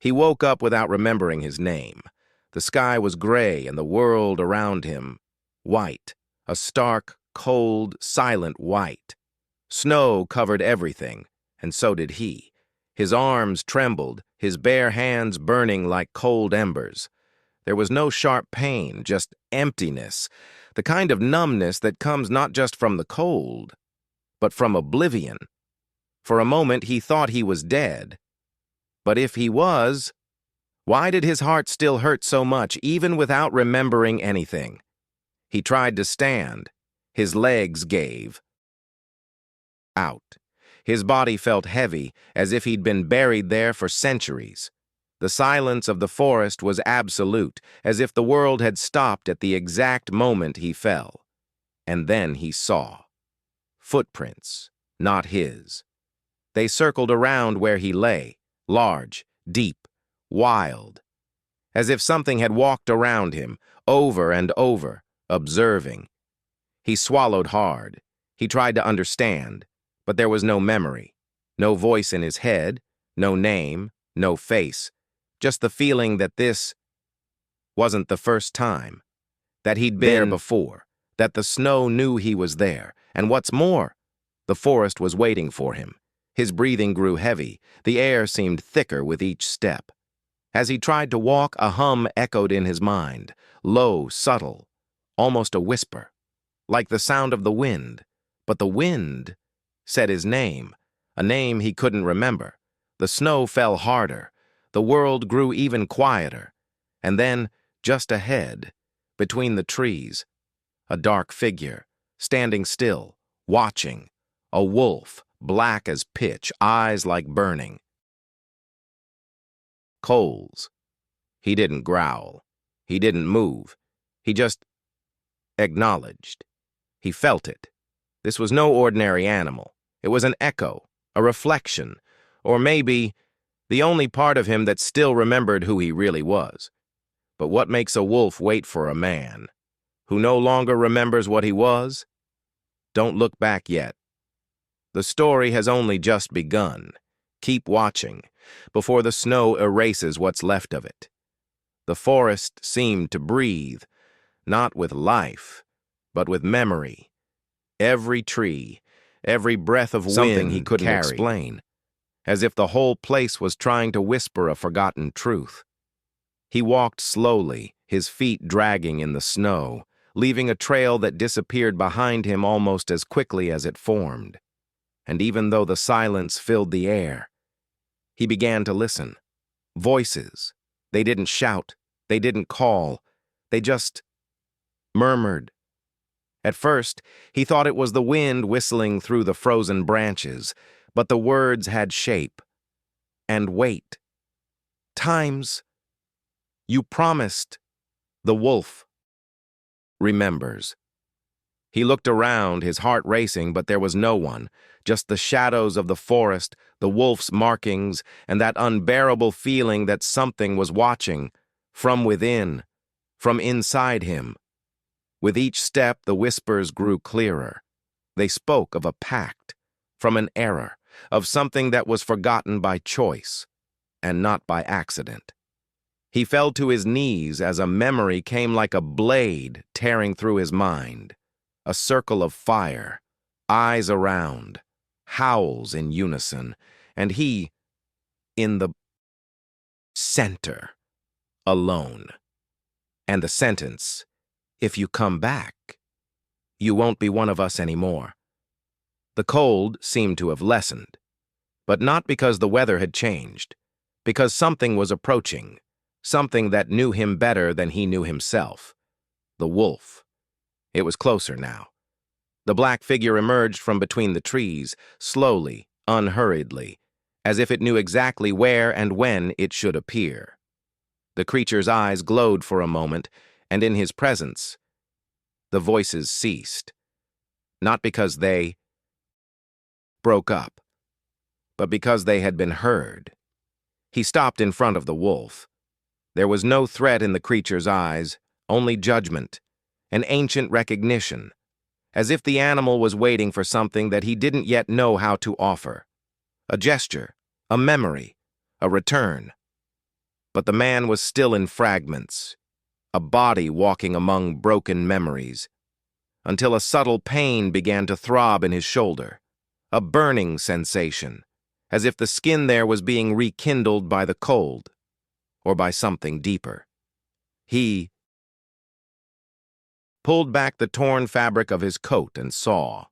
He woke up without remembering his name. The sky was gray and the world around him white, a stark, cold, silent white. Snow covered everything, and so did he. His arms trembled, his bare hands burning like cold embers. There was no sharp pain, just emptiness, the kind of numbness that comes not just from the cold, but from oblivion. For a moment he thought he was dead. But if he was, why did his heart still hurt so much, even without remembering anything? He tried to stand. His legs gave out. His body felt heavy, as if he'd been buried there for centuries. The silence of the forest was absolute, as if the world had stopped at the exact moment he fell. And then he saw. Footprints, not his. They circled around where he lay, large, deep, wild, as if something had walked around him, over and over, observing. He swallowed hard. He tried to understand, but there was no memory, no voice in his head, no name, no face, just the feeling that this wasn't the first time, that he'd been there before, that the snow knew he was there, and what's more, the forest was waiting for him. His breathing grew heavy, the air seemed thicker with each step. As he tried to walk, a hum echoed in his mind, low, subtle, almost a whisper, like the sound of the wind. But the wind said his name, a name he couldn't remember. The snow fell harder, the world grew even quieter, and then, just ahead, between the trees, a dark figure, standing still, watching, a wolf, black as pitch, eyes like burning coals. He didn't growl. He didn't move. He just acknowledged. He felt it. This was no ordinary animal. It was an echo, a reflection, or maybe the only part of him that still remembered who he really was. But what makes a wolf wait for a man who no longer remembers what he was? Don't look back yet. The story has only just begun. Keep watching, before the snow erases what's left of it. The forest seemed to breathe, not with life, but with memory. Every tree, every breath of Something wind he couldn't carried, explain. as if the whole place was trying to whisper a forgotten truth. He walked slowly, his feet dragging in the snow, leaving a trail that disappeared behind him almost as quickly as it formed. And even though the silence filled the air, he began to listen. Voices. They didn't shout. They didn't call. They just murmured. At first, he thought it was the wind whistling through the frozen branches, but the words had shape and weight. Times, you promised, the wolf remembers. He looked around, his heart racing, but there was no one, just the shadows of the forest, the wolf's markings, and that unbearable feeling that something was watching, from within, from inside him. With each step, the whispers grew clearer. They spoke of a pact, from an error, of something that was forgotten by choice, and not by accident. He fell to his knees as a memory came like a blade tearing through his mind. A circle of fire, eyes around, howls in unison, and he, in the center, alone. And the sentence, if you come back, you won't be one of us anymore. The cold seemed to have lessened, but not because the weather had changed, because something was approaching, something that knew him better than he knew himself. The wolf. It was closer now. The black figure emerged from between the trees, slowly, unhurriedly, as if it knew exactly where and when it should appear. The creature's eyes glowed for a moment, and in his presence, the voices ceased. Not because they broke up, but because they had been heard. He stopped in front of the wolf. There was no threat in the creature's eyes, only judgment, an ancient recognition, as if the animal was waiting for something that he didn't yet know how to offer. A gesture, a memory, a return. But the man was still in fragments, a body walking among broken memories, until a subtle pain began to throb in his shoulder, a burning sensation, as if the skin there was being rekindled by the cold, or by something deeper. He pulled back the torn fabric of his coat and saw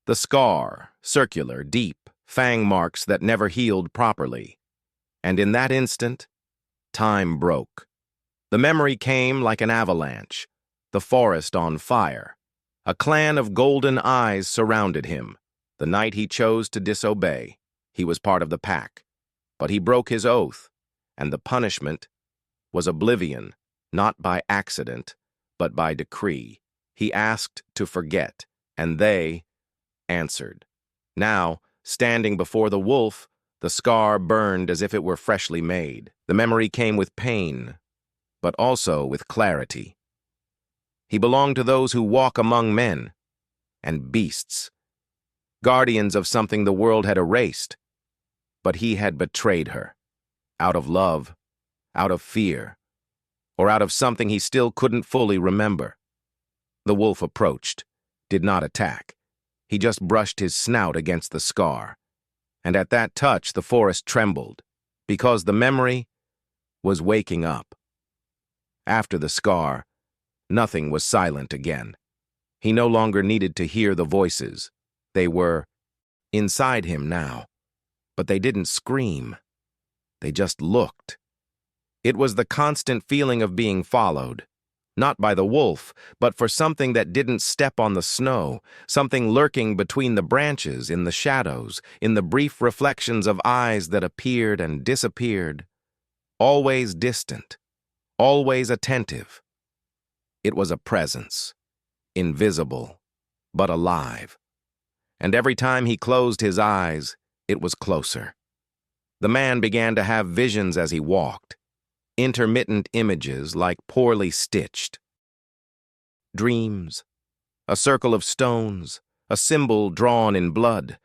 the scar, circular, deep, fang marks that never healed properly. And in that instant, time broke. The memory came like an avalanche, the forest on fire. A clan of golden eyes surrounded him. The night he chose to disobey, he was part of the pack. But he broke his oath, and the punishment was oblivion, not by accident, but by decree. He asked to forget, and they answered. Now, standing before the wolf, the scar burned as if it were freshly made. The memory came with pain, but also with clarity. He belonged to those who walk among men and beasts, guardians of something the world had erased. But he had betrayed her, out of love, out of fear, or out of something he still couldn't fully remember. The wolf approached, did not attack. He just brushed his snout against the scar. And at that touch, the forest trembled, because the memory was waking up. After the scar, nothing was silent again. He no longer needed to hear the voices. They were inside him now. But they didn't scream. They just looked. It was the constant feeling of being followed, not by the wolf, but for something that didn't step on the snow, something lurking between the branches, in the shadows, in the brief reflections of eyes that appeared and disappeared, always distant, always attentive. It was a presence, invisible, but alive. And every time he closed his eyes, it was closer. The man began to have visions as he walked, intermittent images like poorly stitched dreams, a circle of stones, a symbol drawn in blood,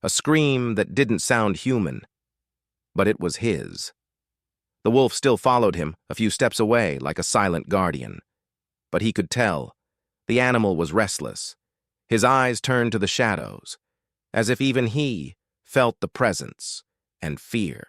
a scream that didn't sound human, but it was his. The wolf still followed him, a few steps away, like a silent guardian. But he could tell. The animal was restless. His eyes turned to the shadows, as if even he felt the presence and fear.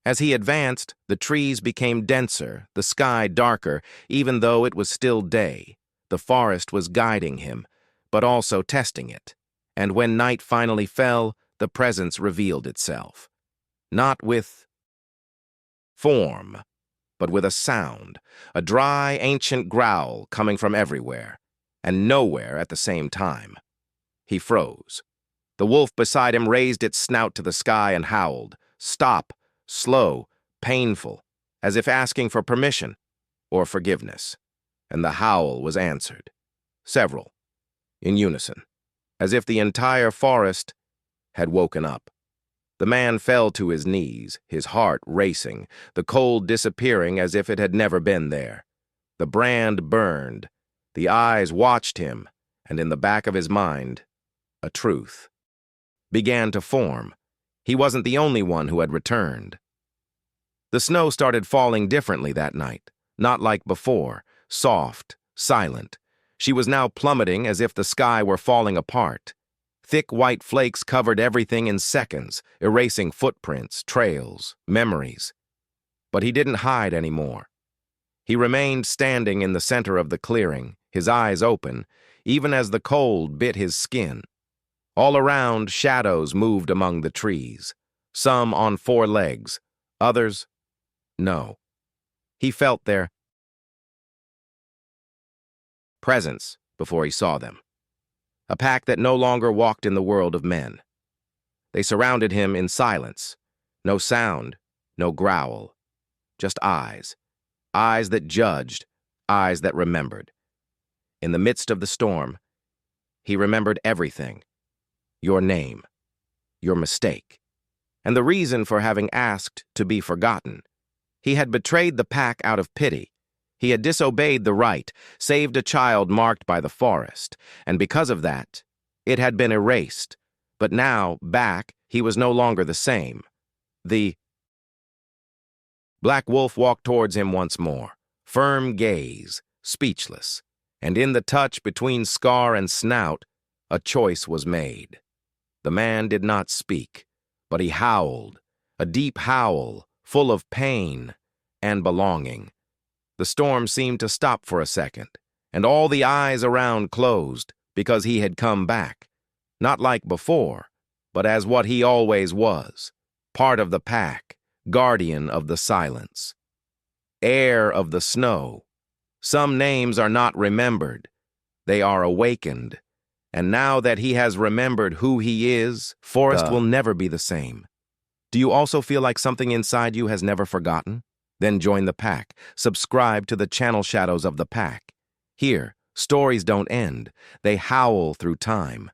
As he advanced, the trees became denser, the sky darker, even though it was still day. The forest was guiding him, but also testing it. And when night finally fell, the presence revealed itself. Not with form, but with a sound, a dry, ancient growl coming from everywhere, and nowhere at the same time. He froze. The wolf beside him raised its snout to the sky and howled. Stop, slow, painful, as if asking for permission or forgiveness. And the howl was answered. Several, in unison, as if the entire forest had woken up. The man fell to his knees, his heart racing, the cold disappearing as if it had never been there. The brand burned. The eyes watched him, and in the back of his mind, a truth began to form. He wasn't the only one who had returned. The snow started falling differently that night, not like before, soft, silent. She was now plummeting as if the sky were falling apart. Thick white flakes covered everything in seconds, erasing footprints, trails, memories. But he didn't hide anymore. He remained standing in the center of the clearing, his eyes open, even as the cold bit his skin. All around, shadows moved among the trees, some on 4 legs, others, no. He felt their presence before he saw them. A pack that no longer walked in the world of men. They surrounded him in silence. No sound, no growl. Just eyes. Eyes that judged, eyes that remembered. In the midst of the storm, he remembered everything. Your name, your mistake, and the reason for having asked to be forgotten. He had betrayed the pack out of pity. He had disobeyed the right, saved a child marked by the forest, and because of that, it had been erased. But now, back, he was no longer the same. The Black Wolf walked towards him once more, firm gaze, speechless, and in the touch between scar and snout, a choice was made. The man did not speak, but he howled, a deep howl, full of pain and belonging. The storm seemed to stop for a second, and all the eyes around closed because he had come back, not like before, but as what he always was, part of the pack, guardian of the silence, heir of the snow. Some names are not remembered, they are awakened, and now that he has remembered who he is, Forest will never be the same. Do you also feel like something inside you has never forgotten? Then join the pack. Subscribe to the channel Shadows of the Pack. Here, stories don't end. They howl through time.